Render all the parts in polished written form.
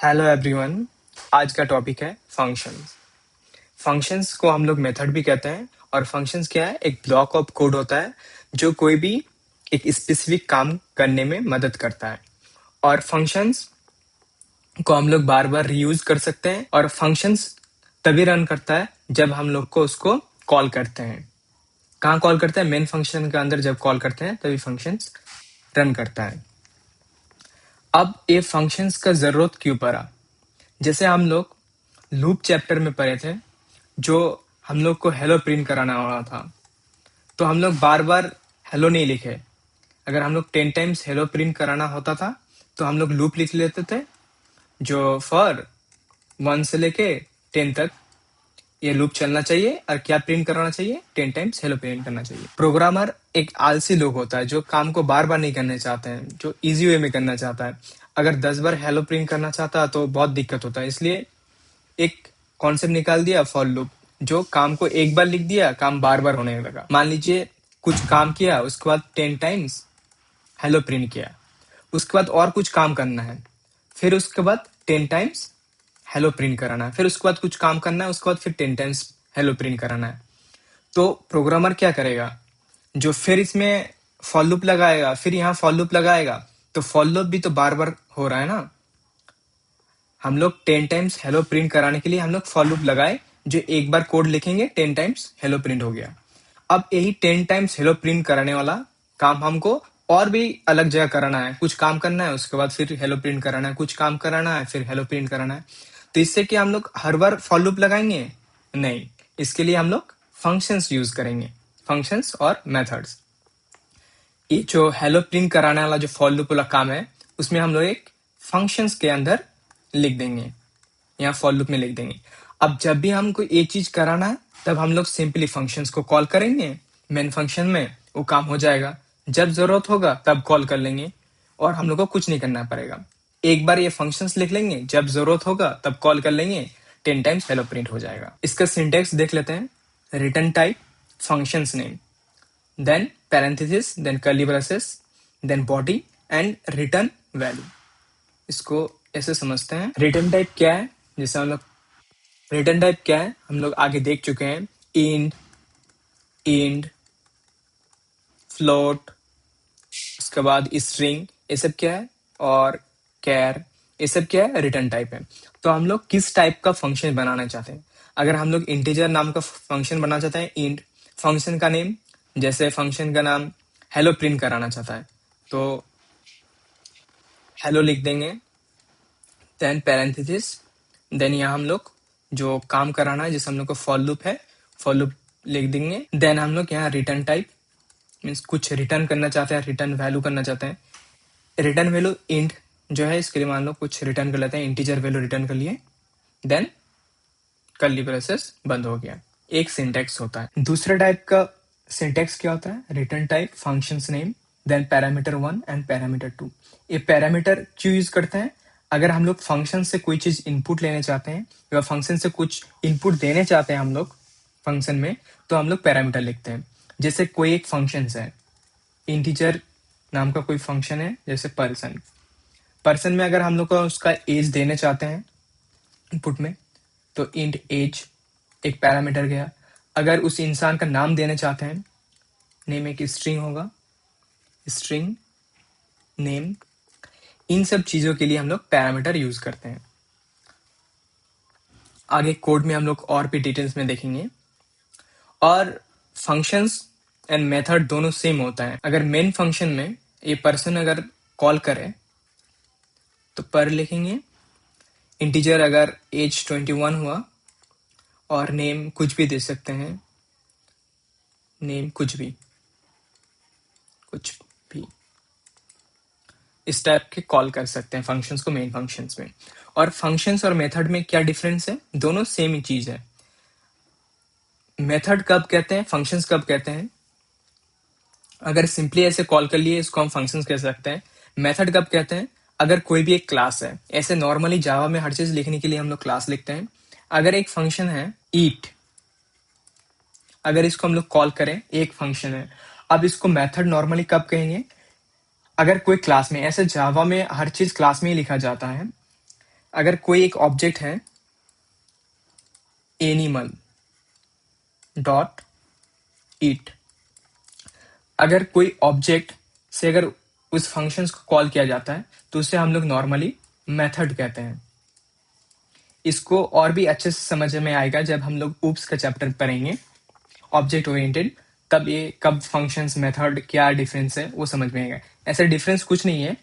Hello everyone. आज का topic है फंक्शंस। फंक्शंस को हम लोग मेथड भी कहते हैं और फंक्शंस क्या है, एक ब्लॉक ऑफ कोड होता है जो कोई भी एक स्पेसिफिक काम करने में मदद करता है। और फंक्शंस को हम लोग बार बार रीयूज कर सकते हैं और फंक्शंस तभी रन करता है जब हम लोग को उसको कॉल करते हैं। कहाँ कॉल करते हैं? मेन फंक्शन के अंदर जब कॉल करते हैं तभी फंक्शंस रन करता है। अब ये फंक्शंस का जरूरत क्यों पड़ा? जैसे हम लोग लूप चैप्टर में पढ़े थे, जो हम लोग को हेलो प्रिंट कराना वाला था, तो हम लोग बार बार हेलो नहीं लिखे। अगर हम लोग 10 टाइम्स हेलो प्रिंट कराना होता था तो हम लोग लूप लिख लेते थे, जो फॉर 1 से लेके 10 तक ये लूप चलना चाहिए और क्या प्रिंट कराना चाहिए? 10 टाइम्स हेलो प्रिंट करना चाहिए। प्रोग्रामर एक आलसी लोग होता है जो काम को बार बार नहीं करना चाहते हैं, जो इजी वे में करना चाहता है। अगर 10 बार हेलो प्रिंट करना चाहता है तो बहुत दिक्कत होता है, इसलिए एक कॉन्सेप्ट निकाल दिया फॉर लूप, जो काम को एक बार लिख दिया, काम बार बार होने लगा। मान लीजिए कुछ काम किया, उसके बाद 10 टाइम्स हेलो प्रिंट किया, उसके बाद और कुछ काम करना है, फिर उसके बाद 10 टाइम्स हेलो प्रिंट कराना है, फिर उसके बाद कुछ काम करना है, उसके बाद फिर 10 टाइम्स हेलो प्रिंट कराना है। तो प्रोग्रामर क्या करेगा, जो फिर इसमें फॉर लूप लगाएगा, फिर यहाँ फॉर लूप लगाएगा, तो फॉर लूप भी तो बार बार हो रहा है ना। हम लोग 10 टाइम्स हेलो प्रिंट कराने के लिए हम लोग फॉर लूप लगाए, जो एक बार कोड लिखेंगे 10 टाइम्स हेलो प्रिंट हो गया। अब यही 10 टाइम्स हेलो प्रिंट कराने वाला काम हमको और भी अलग जगह कराना है। कुछ काम करना है, उसके बाद फिर हेलो प्रिंट कराना है, कुछ काम कराना है, फिर हेलो प्रिंट कराना है। तो इससे कि हम लोग हर बार फॉर लूप लगाएंगे नहीं, इसके लिए हम लोग फंक्शंस यूज करेंगे, फंक्शंस और मेथड्स। ये जो हेलो प्रिंट कराने वाला जो फॉर लूप वाला काम है, उसमें हम लोग एक फंक्शंस के अंदर लिख देंगे, यहाँ फॉर लूप में लिख देंगे। अब जब भी हमको ये चीज कराना है तब हम लोग सिंपली फंक्शंस को कॉल करेंगे मेन फंक्शन में, वो काम हो जाएगा। जब जरूरत होगा तब कॉल कर लेंगे और हम लोग को कुछ नहीं करना पड़ेगा। एक बार ये फंक्शंस लिख लेंगे, जब जरूरत होगा तब कॉल कर लेंगे, 10 टाइम्स हेलो प्रिंट हो जाएगा। इसका सिंटेक्स देख लेते हैं। Return type function's name, then parenthesis, then curly braces, then body and return value। इसको ऐसे समझते हैं। रिटर्न टाइप क्या है? जैसे हम लोग रिटर्न टाइप क्या है हम लोग आगे देख चुके हैं। इंड, फ्लोट, उसके बाद स्ट्रिंग, ये सब क्या है? और कैर, ये सब क्या है? रिटर्न टाइप है। तो हम लोग किस टाइप का फंक्शन बनाना चाहते हैं? अगर हम लोग इंटीजर नाम का फंक्शन बनाना चाहते हैं, इंट फंक्शन का नेम, जैसे फंक्शन का नाम हेलो प्रिंट कराना चाहता है तो हेलो लिख देंगे, देन पैरेंथेसिस, देन यहाँ हम लोग जो काम कराना है, जैसे हम लोग को फॉर लूप है, फॉर लूप लिख देंगे। देन हम लोग यहाँ रिटर्न टाइप मीन्स कुछ रिटर्न करना चाहते हैं, रिटर्न वैल्यू करना चाहते हैं। रिटर्न वैल्यू इंट जो है, इसके लिए मान लो कुछ रिटर्न कर लेते हैं, इंटीजर वैल्यू रिटर्न कर लिए, देन कर्ली ब्रेसेस बंद हो गया। एक सिंटेक्स होता है। दूसरे टाइप का सिंटेक्स क्या होता है? Return type function's name, then parameter 1 and parameter 2। ये पैरामीटर क्यों यूज करते हैं? अगर हम लोग फंक्शन से कोई चीज इनपुट लेने चाहते हैं या फंक्शन से कुछ इनपुट देने चाहते हैं हम लोग फंक्शन में, तो हम लोग पैरामीटर लिखते हैं। जैसे कोई एक फंक्शन है, इंटीजर नाम का कोई फंक्शन है, जैसे पर्सन में अगर हम लोग को उसका एज देने चाहते हैं इनपुट में, तो इंट एज एक पैरामीटर गया। अगर उस इंसान का नाम देने चाहते हैं, नेम एक स्ट्रिंग होगा, स्ट्रिंग नेम। इन सब चीजों के लिए हम लोग पैरामीटर यूज करते हैं। आगे कोड में हम लोग और भी डिटेल्स में देखेंगे। और फंक्शंस एंड मेथड दोनों सेम होता है। अगर मेन फंक्शन में ये पर्सन अगर कॉल करे तो पर लिखेंगे, इंटीजर अगर एज 21 हुआ, और नेम कुछ भी दे सकते हैं, नेम कुछ भी इस टाइप के कॉल कर सकते हैं फंक्शंस को मेन फंक्शंस में। और फंक्शंस और मेथड में क्या डिफरेंस है? दोनों सेम ही चीज है। मेथड कब कहते हैं, फंक्शंस कब कहते हैं? अगर सिंपली ऐसे कॉल कर लिए, इसको हम फंक्शंस कह सकते हैं। मेथड कब कहते हैं? अगर कोई भी एक क्लास है, ऐसे नॉर्मली जावा में हर चीज लिखने के लिए हम लोग क्लास लिखते हैं। अगर एक फंक्शन है ईट, अगर इसको हम लोग कॉल करें, एक फंक्शन है, अब इसको मेथड नॉर्मली कब कहेंगे? अगर कोई क्लास में, ऐसे जावा में हर चीज क्लास में ही लिखा जाता है, अगर कोई एक ऑब्जेक्ट है एनिमल डॉट ईट, अगर कोई ऑब्जेक्ट से अगर उस फंक्शंस को कॉल किया जाता है तो उसे हम लोग नॉर्मली मेथड कहते हैं। इसको और भी अच्छे से समझ में आएगा जब हम लोग ऊप्स का चैप्टर पढ़ेंगे, ऑब्जेक्ट ओरिएंटेड, तब ये कब फंक्शंस मेथड क्या डिफरेंस है वो समझ में आएगा। ऐसे डिफरेंस कुछ नहीं है,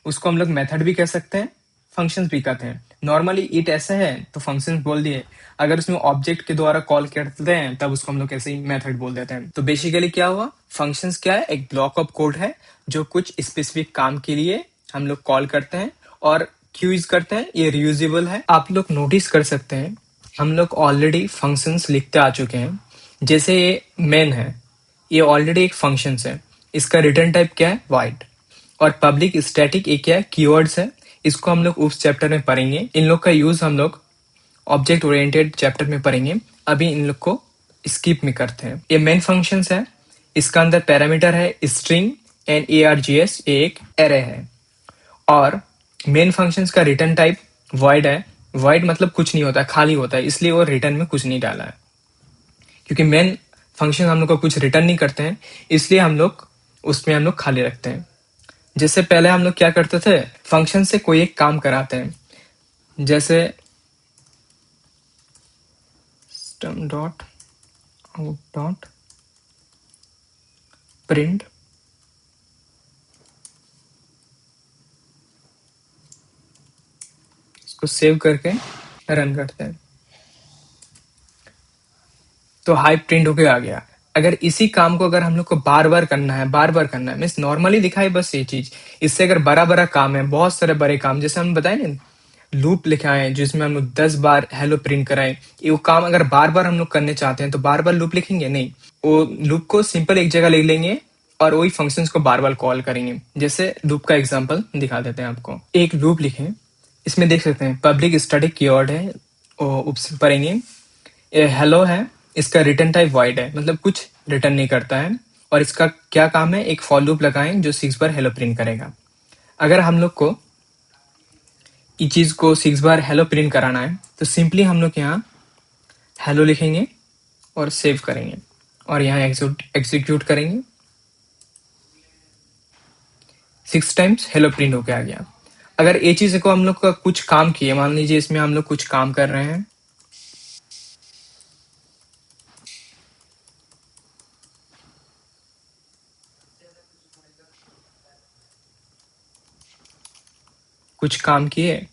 उसको हम लोग मेथड भी कह सकते हैं, फंक्शंस भी कहते हैं। नॉर्मली इट ऐसा है तो फंक्शंस बोल दिए, अगर उसमें ऑब्जेक्ट के द्वारा कॉल करते हैं तब उसको हम लोग ऐसे ही मेथड बोल देते हैं। तो बेसिकली क्या हुआ, फंक्शंस क्या है, एक ब्लॉक ऑफ कोड है जो कुछ स्पेसिफिक काम के लिए हम लोग कॉल करते हैं और क्यों यूज करते हैं, ये रियूजेबल है। आप लोग नोटिस कर सकते हैं हम लोग ऑलरेडी फंक्शंस लिखते आ चुके हैं। जैसे ये मेन है, ये ऑलरेडी एक फंक्शन है, इसका रिटर्न टाइप क्या है, वाइड। और पब्लिक स्टैटिक एक क्या है, कीवर्ड्स है, इसको हम लोग उस चैप्टर में पढ़ेंगे। इन लोग का यूज हम लोग ऑब्जेक्ट ओरिएंटेड चैप्टर में पढ़ेंगे, अभी इन लोग को स्किप में करते हैं। ये मेन फंक्शन है, इसका अंदर पैरामीटर है स्ट्रिंग एंड args, ये एक एरे है। और मेन फंक्शंस का रिटर्न टाइप वॉइड है। वॉइड मतलब कुछ नहीं होता है, खाली होता है, इसलिए वो रिटर्न में कुछ नहीं डाला है, क्योंकि मेन फंक्शन हम लोग को कुछ रिटर्न नहीं करते हैं, इसलिए हम लोग उसमें हम लोग खाली रखते हैं। जैसे पहले हम लोग क्या करते थे, फंक्शन से कोई एक काम कराते हैं, जैसे system dot out dot print, इसको सेव करके रन करते हैं तो हाई प्रिंट होके आ गया। अगर इसी काम को अगर हम लोग को बार बार करना है, बार बार करना है, मीन्स नॉर्मली दिखाई बस ये चीज, इससे अगर बड़ा बड़ा काम है, बहुत सारे बड़े काम, जैसे हम बताए ना लूप लिखा है जिसमें हम लोग 10 बार हेलो प्रिंट कराएं, ये काम अगर बार बार हम लोग करने चाहते हैं तो बार बार लूप लिखेंगे नहीं, वो लूप को सिंपल एक जगह लिख लेंगे और वही फंक्शंस को बार बार कॉल करेंगे। जैसे लूप का एग्जांपल दिखा देते हैं आपको, एक लूप लिखें, इसमें देख सकते हैं पब्लिक स्टैटिक कीवर्ड है, पढ़ेंगे हेलो है, इसका रिटर्न टाइप वॉइड है, मतलब कुछ रिटर्न नहीं करता है। और इसका क्या काम है, एक फॉर लूप लगाएं जो 6 बार हेलो प्रिंट करेगा। अगर हम लोग को इस चीज को 6 बार हेलो प्रिंट कराना है तो सिंपली हम लोग यहाँ हेलो लिखेंगे और सेव करेंगे और यहाँ एग्जीक्यूट करेंगे, 6 टाइम्स हेलो प्रिंट होके आ गया। अगर ये चीज को हम लोग का कुछ काम किए, मान लीजिए इसमें हम लोग कुछ काम कर रहे हैं, कुछ काम किए,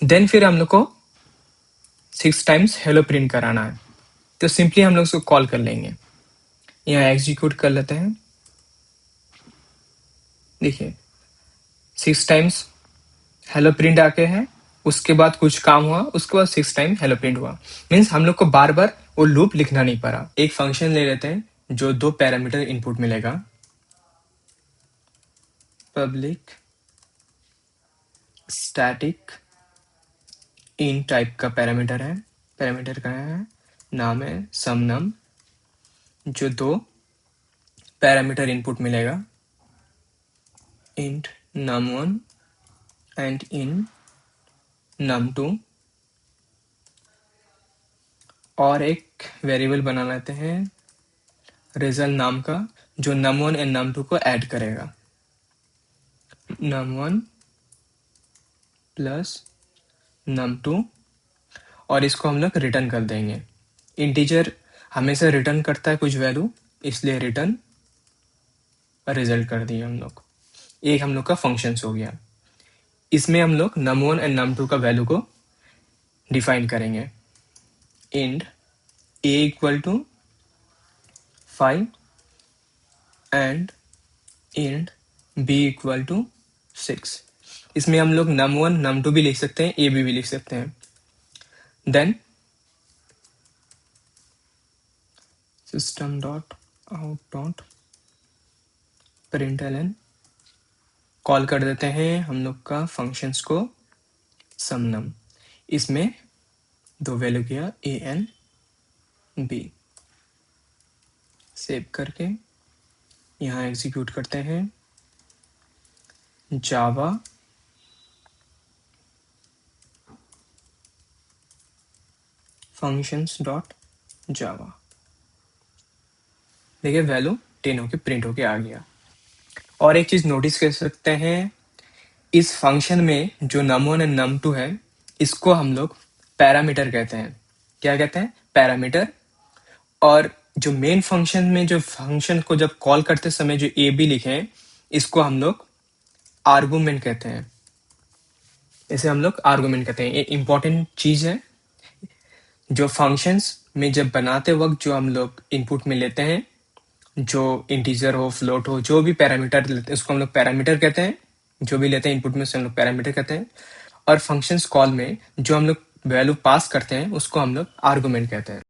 देन फिर हम लोग को 6 टाइम्स हेलो प्रिंट कराना है, तो सिंपली हम लोग उसको कॉल कर लेंगे। यहाँ एग्जीक्यूट कर लेते हैं, देखिए 6 टाइम्स हेलो प्रिंट आके है, उसके बाद कुछ काम हुआ, उसके बाद 6 टाइम हेलो प्रिंट हुआ। मीन्स हम लोग को बार बार वो लूप लिखना नहीं पड़ा। एक फंक्शन ले लेते हैं जो 2 पैरामीटर इनपुट मिलेगा, पब्लिक स्टैटिक इन टाइप का पैरामीटर है, पैरामीटर का है नाम है समनम, जो 2 पैरामीटर इनपुट मिलेगा, int num1 and in num2, और एक वेरिएबल बना लेते हैं रिजल्ट नाम का, जो num1 एंड num2 को ऐड करेगा, num1 प्लस num2, और इसको हम लोग रिटर्न कर देंगे। इंटीजर हमेशा रिटर्न करता है कुछ वैल्यू, इसलिए रिटर्न रिजल्ट कर दिए हम लोग। एक हम लोग का फंक्शंस हो गया। इसमें हम लोग num1 एंड num2 का वैल्यू को डिफाइन करेंगे, int a equal to 5 and int b equal to 6। इसमें हम लोग num1 num2 भी लिख सकते हैं, a भी लिख सकते हैं। Then system dot out dot println, call कर देते हैं हम लोग का फंक्शंस को समनम, इसमें 2 वैल्यू किया a एंड b, सेव करके यहाँ एग्जीक्यूट करते हैं जावा functions.java। देखिए वैल्यू 10 होके प्रिंट होके आ गया। और एक चीज नोटिस कर सकते हैं, इस फंक्शन में जो num1 और num2 है, इसको हम लोग पैरामीटर कहते हैं। क्या कहते हैं? पैरामीटर। और जो मेन फंक्शन में जो फंक्शन को जब कॉल करते समय जो ए बी लिखे हैं, इसको हम लोग आर्गुमेंट कहते हैं। इसे हम लोग आर्गुमेंट कहते हैं। ये इंपॉर्टेंट चीज है, जो फंक्शंस में जब बनाते वक्त जो हम लोग इनपुट में लेते हैं, जो इंटीजर हो, फ्लोट हो, जो भी पैरामीटर लेते हैं उसको हम लोग पैरामीटर कहते हैं। जो भी लेते हैं इनपुट में, उसे हम लोग पैरामीटर कहते हैं। और फंक्शंस कॉल में जो हम लोग वैल्यू पास करते हैं उसको हम लोग आर्गुमेंट कहते हैं।